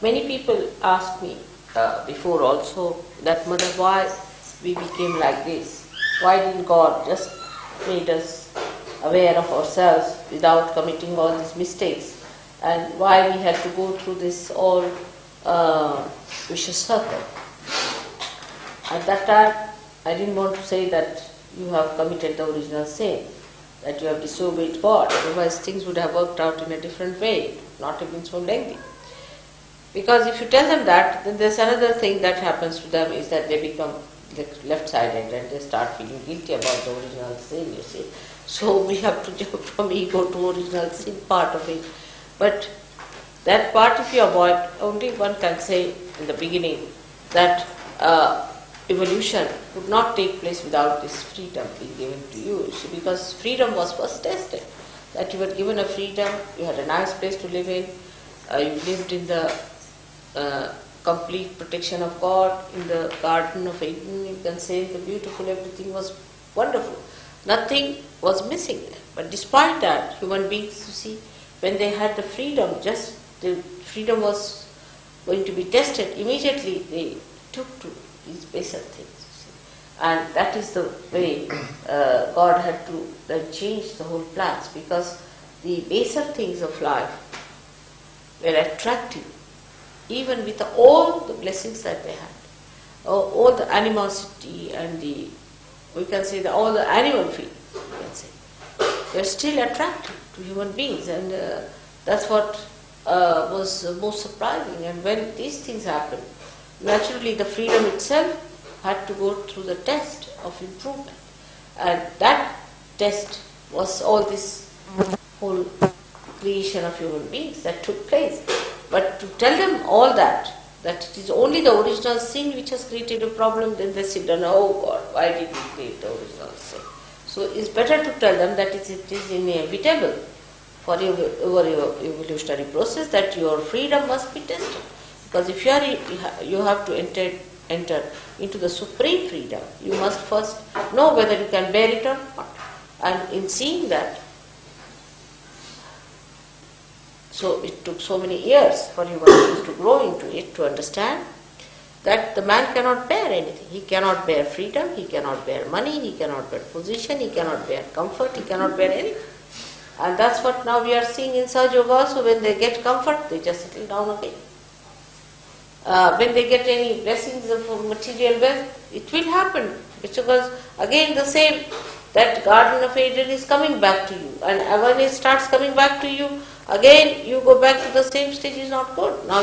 Many people ask me before also that, Mother, why we became like this? Why didn't God just made us aware of ourselves without committing all these mistakes? And why we had to go through this all vicious circle? At that time, I didn't want to say that you have committed the original sin, that you have disobeyed God, otherwise things would have worked out in a different way, not have been so lengthy. Because if you tell them that, then there's another thing that happens to them is that they become left-sided and they start feeling guilty about the original sin, you see. So we have to jump from ego to original sin part of it. But that part if you avoid, only one can say in the beginning that evolution would not take place without this freedom being given to you. You see, because freedom was first tested. That you were given a freedom, you had a nice place to live in, you lived in the complete protection of God, in the Garden of Eden, you can say, the beautiful, everything was wonderful. Nothing was missing there. But despite that, human beings, you see, when they had the freedom, just the freedom was going to be tested, immediately they took to these baser things. You see. And that is the way God had to then change the whole plans, because the baser things of life were attractive, even with all the blessings that they had, all the animosity and we can say all the animal feelings, we can say, they are still attractive to human beings, and that's what was most surprising. And when these things happen, naturally the freedom itself had to go through the test of improvement, and that test was all this whole creation of human beings that took place. But to tell them all that it is only the original sin which has created a problem, then they sit down, oh God, why did we create the original sin? So it's better to tell them that it is inevitable for your evolutionary process that your freedom must be tested. Because if you have to enter into the supreme freedom, you must first know whether you can bear it or not. And in seeing that, so it took so many years for human beings to grow into it, to understand that the man cannot bear anything. He cannot bear freedom, he cannot bear money, he cannot bear position, he cannot bear comfort, he cannot bear anything. And that's what now we are seeing in Sahaja Yoga also. When they get comfort, they just settle down again. When they get any blessings of material wealth, it will happen. Because again the same, that Garden of Eden is coming back to you. And when it starts coming back to you, again you go back to the same stage, is not good. Now